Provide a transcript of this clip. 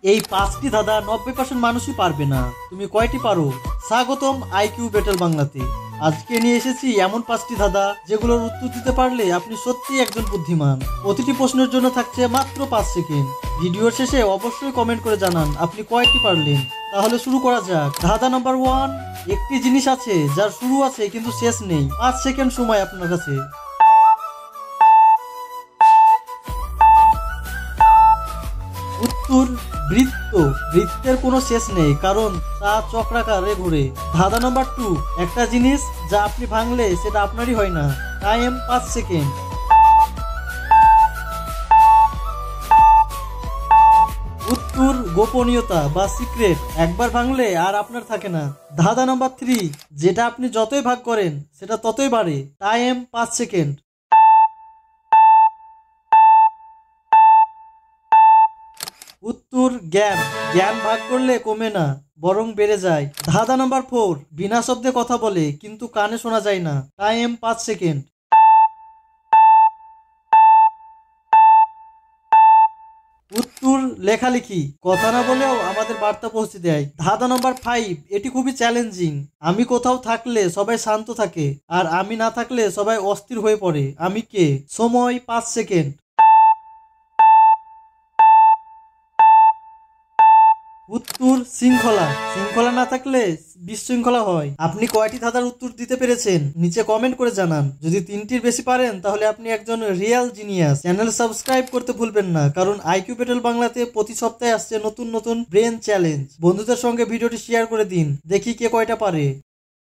এই 5টি ধাঁধা 90% মানুষই পারবে না। তুমি কয়টি পারো? স্বাগতম আইকিউ ব্যাটল বাংলাতে। আজকে নিয়ে এসেছি এমন 5টি ধাঁধা যেগুলোর উত্তর দিতে পারলে আপনি সত্যিই একজন বুদ্ধিমান। প্রতিটি প্রশ্নের জন্য থাকছে মাত্র 5 সেকেন্ড। ভিডিওর শেষে অবশ্যই কমেন্ট করে জানান আপনি কয়টি পারলেন। তাহলে শুরু করা যাক। ধাঁধা নাম্বার 1। একটি জিনিস আছে যার শুরু আছে কিন্তু শেষ নেই। 5 সেকেন্ড সময় আপনার কাছে। উত্তর বৃত্ত। বৃত্তের কোনো শেষ নেই কারণ তা চক্রাকারে ঘুরে। ধাঁধা নাম্বার 2। একটা জিনিস যা আপনি ভাঙলে সেটা আপনারই হয় না। Time 5 second. উত্তর গোপনীয়তা বা সিক্রেট। একবার ভাঙলে আর আপনার থাকে না। ধাঁধা নাম্বার 3। যেটা আপনি যতই ভাগ করেন সেটা ততই বাড়ে। Time 5 second. উত্তর জ্ঞান। জ্ঞান ভাগ করলে কমে না বরং বেড়ে যায়। ধাঁধা নাম্বার 4। বিনা শব্দে কথা বলে কিন্তু কানে শোনা যায় না। Time 5 second. উত্তর লেখালেখি। কথা না বলেও আমাদের বার্তা পৌঁছে দেয়। ধাঁধা নাম্বার 5। এটি খুবই চ্যালেঞ্জিং। আমি কোথাও থাকলে সবাই শান্ত থাকে আর আমি না থাকলে সবাই অস্থির হয়ে পড়ে। আমি কে? সময় 5 সেকেন্ড। উত্তর শৃঙ্খলা। শৃঙ্খলা না থাকলে বিশৃঙ্খলা হয়। আপনি কয়টি ধাঁধার উত্তর দিতে পেরেছেন নিচে কমেন্ট করে জানান। যদি 3টির বেশি পারেন তাহলে আপনি একজন রিয়েল জিনিয়াস। চ্যানেল সাবস্ক্রাইব করতে ভুলবেন না কারণ আইকিউ ব্যাটল বাংলাতে প্রতি সপ্তাহে আসছে নতুন নতুন ব্রেন চ্যালেঞ্জ। বন্ধুদের সঙ্গে ভিডিওটি শেয়ার করে দিন, দেখি কে কয়টা পারে।